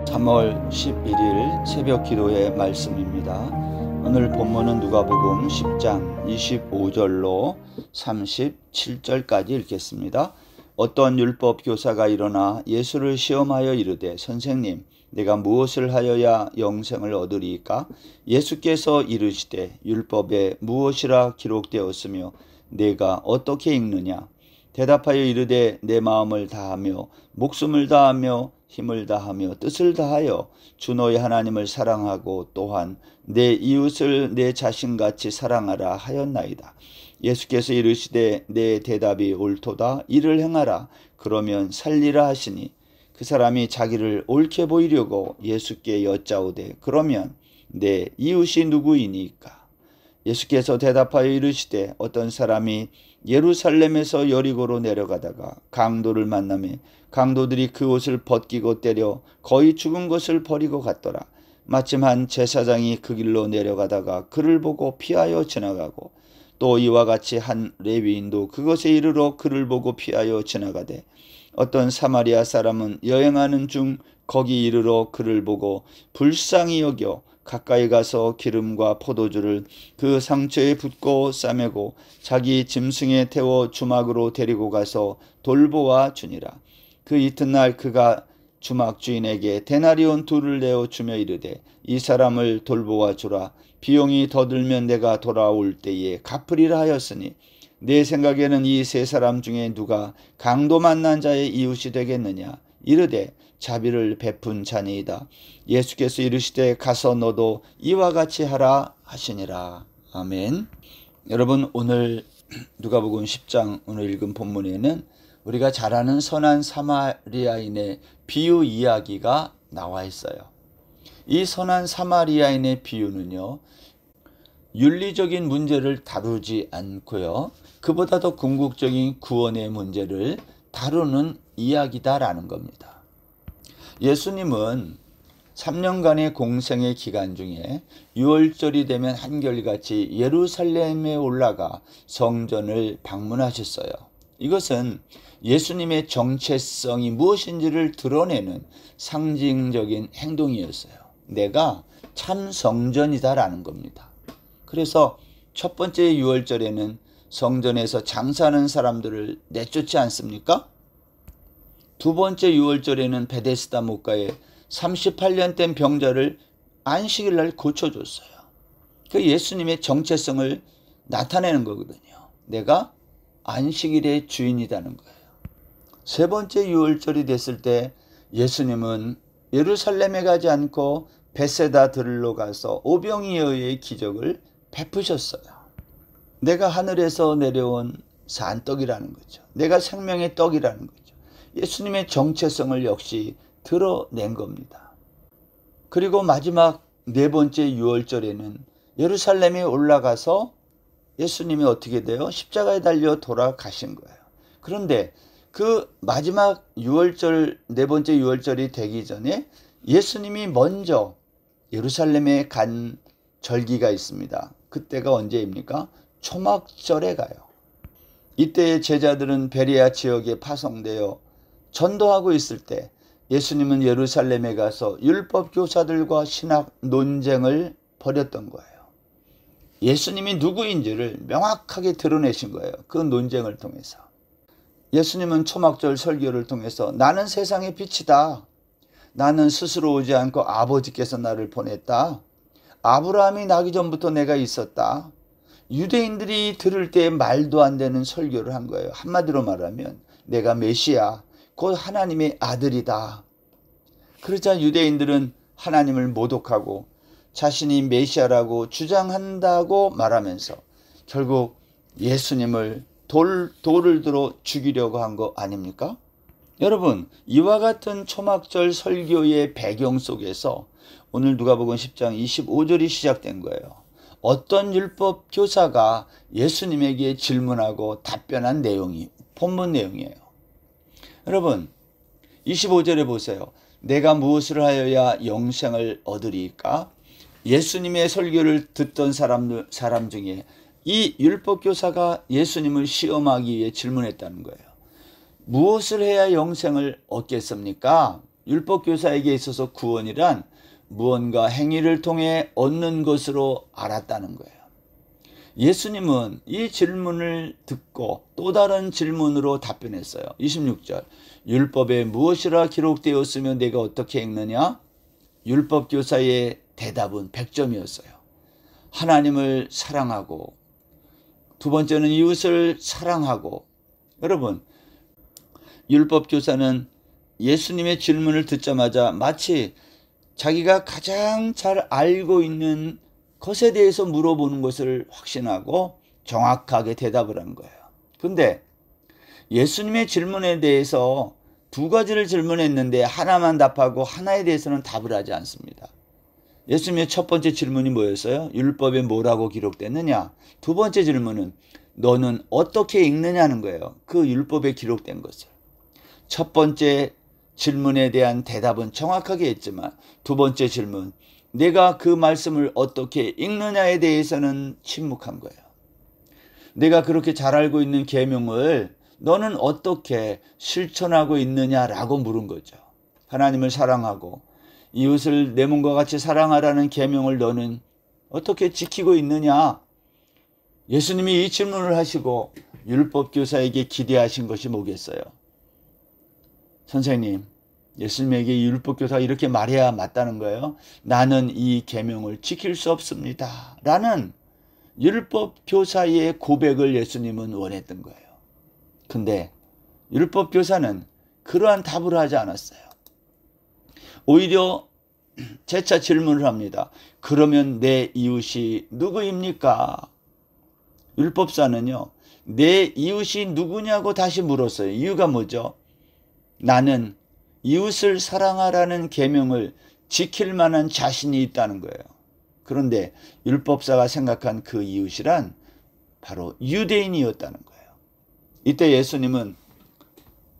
3월 11일 새벽 기도의 말씀입니다. 오늘 본문은 누가복음 10장 25절로 37절까지 읽겠습니다. 어떤 율법 교사가 일어나 예수를 시험하여 이르되 선생님 내가 무엇을 하여야 영생을 얻으리이까? 예수께서 이르시되 율법에 무엇이라 기록되었으며 내가 어떻게 읽느냐? 대답하여 이르되 내 마음을 다하며 목숨을 다하며 힘을 다하며 뜻을 다하여 주 너희 하나님을 사랑하고 또한 내 이웃을 내 자신같이 사랑하라 하였나이다. 예수께서 이르시되 내 대답이 옳도다. 이를 행하라. 그러면 살리라 하시니 그 사람이 자기를 옳게 보이려고 예수께 여짜오되 그러면 내 이웃이 누구이니까? 예수께서 대답하여 이르시되 어떤 사람이 예루살렘에서 여리고로 내려가다가 강도를 만나매 강도들이 그 옷을 벗기고 때려 거의 죽은 것을 버리고 갔더라. 마침 한 제사장이 그 길로 내려가다가 그를 보고 피하여 지나가고 또 이와 같이 한 레위인도 그것에 이르러 그를 보고 피하여 지나가되 어떤 사마리아 사람은 여행하는 중 거기 이르러 그를 보고 불쌍히 여겨 가까이 가서 기름과 포도주를 그 상처에 붓고 싸매고 자기 짐승에 태워 주막으로 데리고 가서 돌보아 주니라. 그 이튿날 그가 주막 주인에게 데나리온 2를 내어 주며 이르되 이 사람을 돌보아 주라. 비용이 더 들면 내가 돌아올 때에 갚으리라 하였으니 내 생각에는 이 세 사람 중에 누가 강도 만난 자의 이웃이 되겠느냐? 이르되 자비를 베푼 자니이다. 예수께서 이르시되 가서 너도 이와 같이 하라 하시니라. 아멘. 여러분, 오늘 누가복음 10장 오늘 읽은 본문에는 우리가 잘 아는 선한 사마리아인의 비유 이야기가 나와 있어요. 이 선한 사마리아인의 비유는요, 윤리적인 문제를 다루지 않고요, 그보다 더 궁극적인 구원의 문제를 다루는 이야기다라는 겁니다. 예수님은 3년간의 공생의 기간 중에 6월절이 되면 한결같이 예루살렘에 올라가 성전을 방문하셨어요. 이것은 예수님의 정체성이 무엇인지를 드러내는 상징적인 행동이었어요. 내가 참 성전이다라는 겁니다. 그래서 첫 번째 6월절에는 성전에서 장사하는 사람들을 내쫓지 않습니까? 두 번째 6월절에는 베데스다 목가에 38년 된 병자를 안식일 날 고쳐줬어요. 그 예수님의 정체성을 나타내는 거거든요. 내가 안식일의 주인이라는 거예요. 세 번째 6월절이 됐을 때 예수님은 예루살렘에 가지 않고 베세다 들로 가서 오병이어의 기적을 베푸셨어요. 내가 하늘에서 내려온 산떡이라는 거죠. 내가 생명의 떡이라는 거죠. 예수님의 정체성을 역시 드러낸 겁니다. 그리고 마지막 네 번째 6월절에는 예루살렘에 올라가서 예수님이 어떻게 돼요? 십자가에 달려 돌아가신 거예요. 그런데 그 마지막 6월절, 네 번째 6월절이 되기 전에 예수님이 먼저 예루살렘에 간 절기가 있습니다. 그때가 언제입니까? 초막절에 가요. 이때 제자들은 베레아 지역에 파송되어 전도하고 있을 때 예수님은 예루살렘에 가서 율법 교사들과 신학 논쟁을 벌였던 거예요. 예수님이 누구인지를 명확하게 드러내신 거예요. 그 논쟁을 통해서. 예수님은 초막절 설교를 통해서 나는 세상의 빛이다. 나는 스스로 오지 않고 아버지께서 나를 보냈다. 아브라함이 나기 전부터 내가 있었다. 유대인들이 들을 때 말도 안 되는 설교를 한 거예요. 한마디로 말하면 내가 메시아, 곧 하나님의 아들이다. 그러자 유대인들은 하나님을 모독하고 자신이 메시아라고 주장한다고 말하면서 결국 예수님을 돌을 들어 죽이려고 한 거 아닙니까? 여러분, 이와 같은 초막절 설교의 배경 속에서 오늘 누가복음 10장 25절이 시작된 거예요. 어떤 율법 교사가 예수님에게 질문하고 답변한 내용이 본문 내용이에요. 여러분, 25절에 보세요. 내가 무엇을 하여야 영생을 얻으리까? 예수님의 설교를 듣던 사람 중에 이 율법 교사가 예수님을 시험하기 위해 질문했다는 거예요. 무엇을 해야 영생을 얻겠습니까? 율법교사에게 있어서 구원이란 무언가 행위를 통해 얻는 것으로 알았다는 거예요. 예수님은 이 질문을 듣고 또 다른 질문으로 답변했어요. 26절. 율법에 무엇이라 기록되었으며 내가 어떻게 읽느냐? 율법교사의 대답은 100점이었어요. 하나님을 사랑하고, 두 번째는 이웃을 사랑하고. 여러분, 율법교사는 예수님의 질문을 듣자마자 마치 자기가 가장 잘 알고 있는 것에 대해서 물어보는 것을 확신하고 정확하게 대답을 한 거예요. 근데 예수님의 질문에 대해서 두 가지를 질문했는데 하나만 답하고 하나에 대해서는 답을 하지 않습니다. 예수님의 첫 번째 질문이 뭐였어요? 율법에 뭐라고 기록됐느냐? 두 번째 질문은 너는 어떻게 읽느냐는 거예요. 그 율법에 기록된 것을. 첫 번째 질문에 대한 대답은 정확하게 했지만 두 번째 질문, 내가 그 말씀을 어떻게 읽느냐에 대해서는 침묵한 거예요. 내가 그렇게 잘 알고 있는 계명을 너는 어떻게 실천하고 있느냐라고 물은 거죠. 하나님을 사랑하고 이웃을 내 몸과 같이 사랑하라는 계명을 너는 어떻게 지키고 있느냐? 예수님이 이 질문을 하시고 율법교사에게 기대하신 것이 뭐겠어요? 선생님, 예수님에게 율법교사가 이렇게 말해야 맞다는 거예요. 나는 이 계명을 지킬 수 없습니다. 라는 율법교사의 고백을 예수님은 원했던 거예요. 근데 율법교사는 그러한 답을 하지 않았어요. 오히려 재차 질문을 합니다. 그러면 내 이웃이 누구입니까? 율법사는요, 내 이웃이 누구냐고 다시 물었어요. 이유가 뭐죠? 나는 이웃을 사랑하라는 계명을 지킬 만한 자신이 있다는 거예요. 그런데 율법사가 생각한 그 이웃이란 바로 유대인이었다는 거예요. 이때 예수님은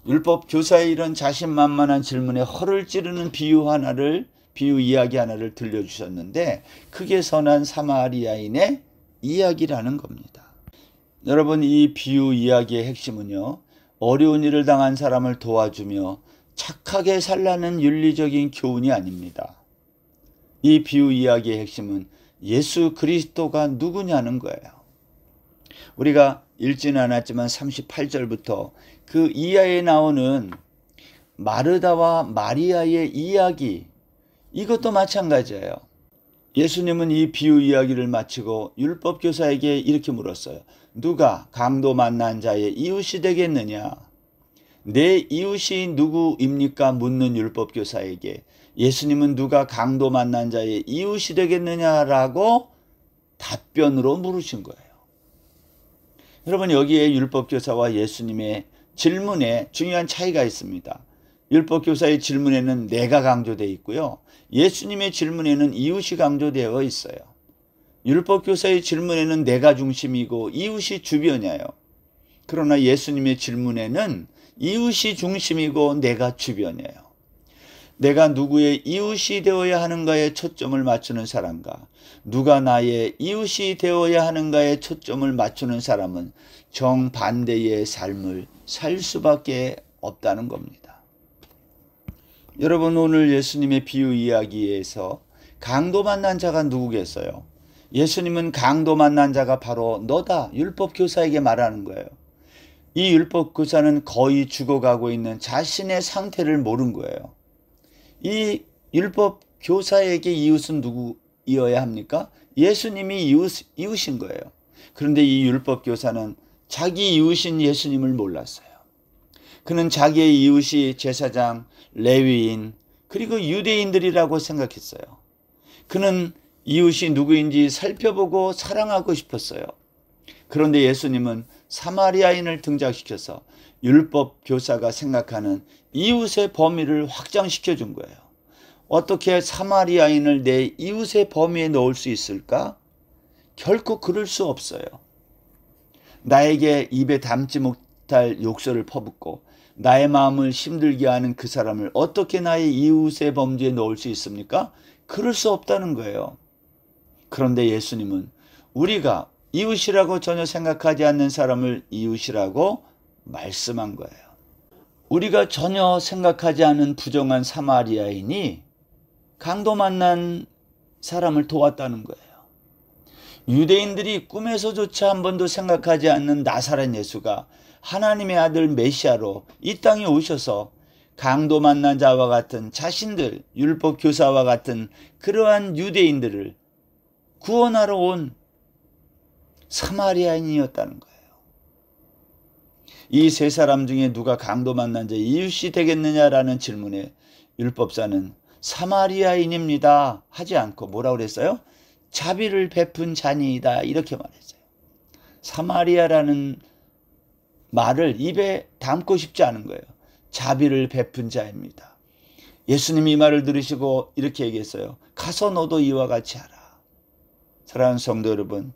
율법 교사의 이런 자신만만한 질문에 허를 찌르는 비유 이야기 하나를 들려주셨는데 그게 선한 사마리아인의 이야기라는 겁니다. 여러분, 이 비유 이야기의 핵심은요, 어려운 일을 당한 사람을 도와주며 착하게 살라는 윤리적인 교훈이 아닙니다. 이 비유 이야기의 핵심은 예수 그리스도가 누구냐는 거예요. 우리가 읽지는 않았지만 38절부터 그 이하에 나오는 마르다와 마리아의 이야기, 이것도 마찬가지예요. 예수님은 이 비유 이야기를 마치고 율법교사에게 이렇게 물었어요. 누가 강도 만난 자의 이웃이 되겠느냐? 내 이웃이 누구입니까? 묻는 율법교사에게 예수님은 누가 강도 만난 자의 이웃이 되겠느냐라고 답변으로 물으신 거예요. 여러분, 여기에 율법교사와 예수님의 질문에 중요한 차이가 있습니다. 율법교사의 질문에는 내가 강조되어 있고요. 예수님의 질문에는 이웃이 강조되어 있어요. 율법교사의 질문에는 내가 중심이고 이웃이 주변이에요. 그러나 예수님의 질문에는 이웃이 중심이고 내가 주변이에요. 내가 누구의 이웃이 되어야 하는가에 초점을 맞추는 사람과 누가 나의 이웃이 되어야 하는가에 초점을 맞추는 사람은 정반대의 삶을 살 수밖에 없다는 겁니다. 여러분, 오늘 예수님의 비유 이야기에서 강도 만난 자가 누구겠어요? 예수님은 강도 만난 자가 바로 너다, 율법교사에게 말하는 거예요. 이 율법교사는 거의 죽어가고 있는 자신의 상태를 모른 거예요. 이 율법교사에게 이웃은 누구이어야 합니까? 예수님이 이웃인 거예요. 그런데 이 율법교사는 자기 이웃인 예수님을 몰랐어요. 그는 자기의 이웃이 제사장, 레위인, 그리고 유대인들이라고 생각했어요. 그는 이웃이 누구인지 살펴보고 사랑하고 싶었어요. 그런데 예수님은 사마리아인을 등장시켜서 율법 교사가 생각하는 이웃의 범위를 확장시켜 준 거예요. 어떻게 사마리아인을 내 이웃의 범위에 넣을 수 있을까? 결코 그럴 수 없어요. 나에게 입에 담지 못할 욕설을 퍼붓고 나의 마음을 힘들게 하는 그 사람을 어떻게 나의 이웃의 범주에 넣을 수 있습니까? 그럴 수 없다는 거예요. 그런데 예수님은 우리가 이웃이라고 전혀 생각하지 않는 사람을 이웃이라고 말씀한 거예요. 우리가 전혀 생각하지 않은 부정한 사마리아인이 강도 만난 사람을 도왔다는 거예요. 유대인들이 꿈에서조차 한 번도 생각하지 않는 나사렛 예수가 하나님의 아들 메시아로 이 땅에 오셔서 강도 만난 자와 같은 자신들, 율법 교사와 같은 그러한 유대인들을 구원하러 온 사마리아인이었다는 거예요. 이 세 사람 중에 누가 강도 만난 자의 이웃이 되겠느냐라는 질문에 율법사는 사마리아인입니다 하지 않고 뭐라고 그랬어요? 자비를 베푼 자니이다 이렇게 말했어요. 사마리아라는 말을 입에 담고 싶지 않은 거예요. 자비를 베푼 자입니다. 예수님이 이 말을 들으시고 이렇게 얘기했어요. 가서 너도 이와 같이 하라. 사랑하는 성도 여러분,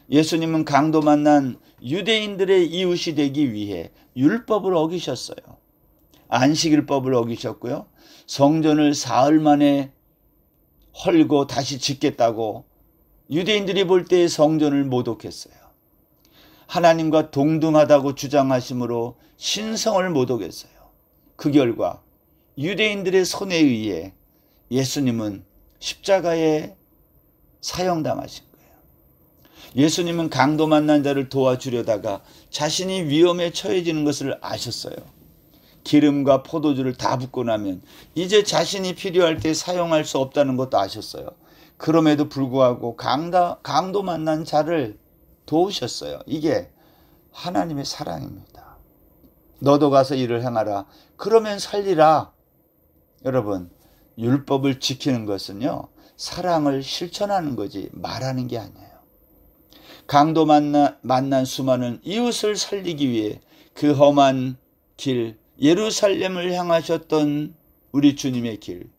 예수님은 강도 만난 유대인들의 이웃이 되기 위해 율법을 어기셨어요. 안식일법을 어기셨고요. 성전을 사흘 만에 헐고 다시 짓겠다고 유대인들이 볼 때 성전을 모독했어요. 하나님과 동등하다고 주장하심으로 신성을 모독했어요. 그 결과 유대인들의 손에 의해 예수님은 십자가에 사형당하신 거예요. 예수님은 강도 만난 자를 도와주려다가 자신이 위험에 처해지는 것을 아셨어요. 기름과 포도주를 다 붓고 나면 이제 자신이 필요할 때 사용할 수 없다는 것도 아셨어요. 그럼에도 불구하고 강도 만난 자를 도우셨어요. 이게 하나님의 사랑입니다. 너도 가서 일을 행하라. 그러면 살리라. 여러분, 율법을 지키는 것은요, 사랑을 실천하는 거지 말하는 게 아니에요. 강도 만난 수많은 이웃을 살리기 위해 그 험한 길, 예루살렘을 향하셨던 우리 주님의 길,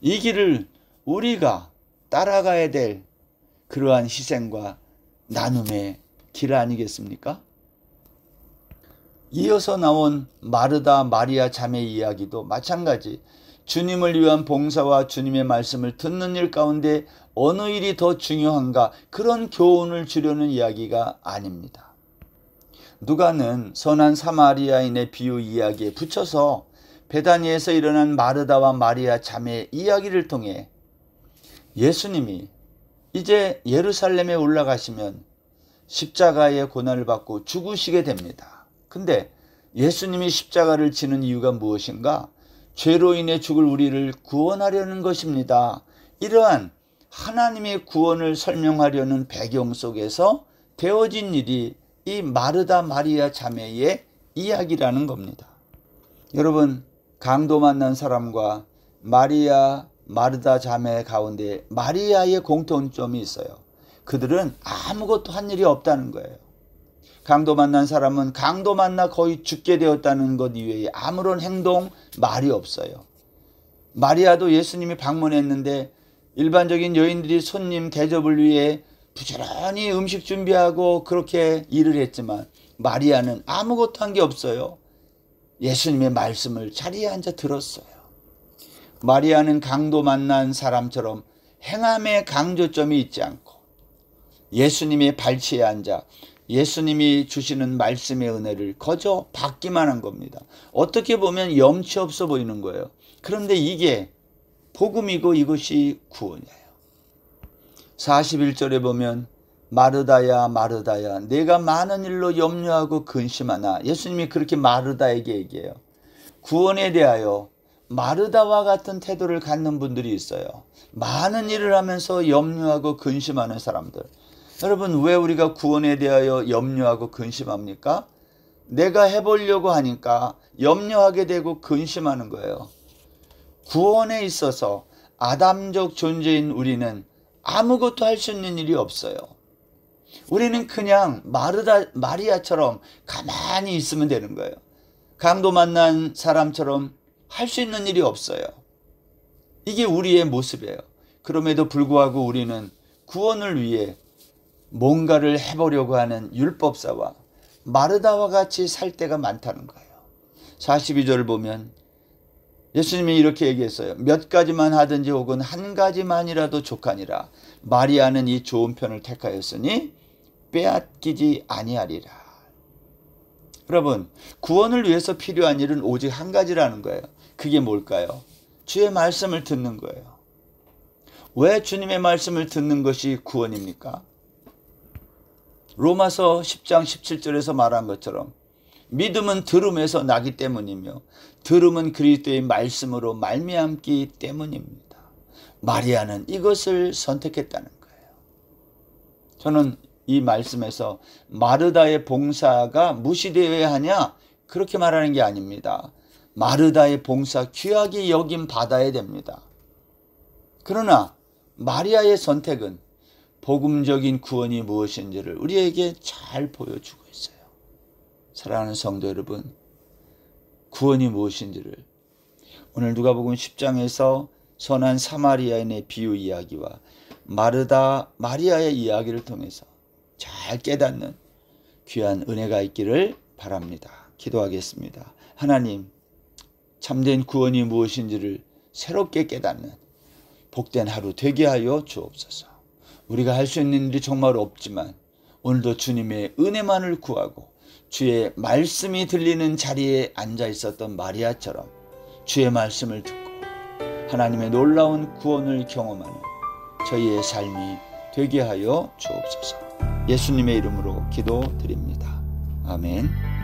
이 길을 우리가 따라가야 될 그러한 희생과 나눔의 길 아니겠습니까? 이어서 나온 마르다 마리아 자매 이야기도 마찬가지, 주님을 위한 봉사와 주님의 말씀을 듣는 일 가운데 어느 일이 더 중요한가, 그런 교훈을 주려는 이야기가 아닙니다. 누가는 선한 사마리아인의 비유 이야기에 붙여서 베다니에서 일어난 마르다와 마리아 자매의 이야기를 통해 예수님이 이제 예루살렘에 올라가시면 십자가의 고난을 받고 죽으시게 됩니다. 근데 예수님이 십자가를 지는 이유가 무엇인가? 죄로 인해 죽을 우리를 구원하려는 것입니다. 이러한 하나님의 구원을 설명하려는 배경 속에서 되어진 일이 이 마르다 마리아 자매의 이야기라는 겁니다. 여러분, 강도 만난 사람과 마르다 자매 가운데 마리아의 공통점이 있어요. 그들은 아무것도 한 일이 없다는 거예요. 강도 만난 사람은 강도 만나 거의 죽게 되었다는 것 이외에 아무런 행동, 말이 없어요. 마리아도 예수님이 방문했는데 일반적인 여인들이 손님 대접을 위해 부지런히 음식 준비하고 그렇게 일을 했지만 마리아는 아무것도 한 게 없어요. 예수님의 말씀을 자리에 앉아 들었어요. 마리아는 강도 만난 사람처럼 행함에 강조점이 있지 않고 예수님의 발치에 앉아 예수님이 주시는 말씀의 은혜를 거저 받기만 한 겁니다. 어떻게 보면 염치 없어 보이는 거예요. 그런데 이게 복음이고 이것이 구원이에요. 41절에 보면 마르다야 마르다야 내가 많은 일로 염려하고 근심하나, 예수님이 그렇게 마르다에게 얘기해요. 구원에 대하여 마르다와 같은 태도를 갖는 분들이 있어요. 많은 일을 하면서 염려하고 근심하는 사람들. 여러분, 왜 우리가 구원에 대하여 염려하고 근심합니까? 내가 해보려고 하니까 염려하게 되고 근심하는 거예요. 구원에 있어서 아담적 존재인 우리는 아무것도 할 수 있는 일이 없어요. 우리는 그냥 마리아처럼 가만히 있으면 되는 거예요. 강도 만난 사람처럼 할 수 있는 일이 없어요. 이게 우리의 모습이에요. 그럼에도 불구하고 우리는 구원을 위해 뭔가를 해보려고 하는 율법사와 마르다와 같이 살 때가 많다는 거예요. 42절을 보면 예수님이 이렇게 얘기했어요. 몇 가지만 하든지 혹은 한 가지만이라도 족하니라. 마리아는 이 좋은 편을 택하였으니 빼앗기지 아니하리라. 여러분, 구원을 위해서 필요한 일은 오직 한 가지라는 거예요. 그게 뭘까요? 주의 말씀을 듣는 거예요. 왜 주님의 말씀을 듣는 것이 구원입니까? 로마서 10장 17절에서 말한 것처럼 믿음은 들음에서 나기 때문이며 들음은 그리스도의 말씀으로 말미암기 때문입니다. 마리아는 이것을 선택했다는 거예요. 저는 이 말씀에서 마르다의 봉사가 무시되어야 하냐? 그렇게 말하는 게 아닙니다. 마르다의 봉사 귀하게 여김 받아야 됩니다. 그러나 마리아의 선택은 복음적인 구원이 무엇인지를 우리에게 잘 보여주고 있어요. 사랑하는 성도 여러분, 구원이 무엇인지를 오늘 누가복음 10장에서 선한 사마리아인의 비유 이야기와 마르다, 마리아의 이야기를 통해서 잘 깨닫는 귀한 은혜가 있기를 바랍니다. 기도하겠습니다. 하나님, 참된 구원이 무엇인지를 새롭게 깨닫는 복된 하루 되게 하여 주옵소서. 우리가 할 수 있는 일이 정말 없지만 오늘도 주님의 은혜만을 구하고 주의 말씀이 들리는 자리에 앉아 있었던 마리아처럼 주의 말씀을 듣고 하나님의 놀라운 구원을 경험하는 저희의 삶이 되게 하여 주옵소서. 예수님의 이름으로 기도드립니다. 아멘.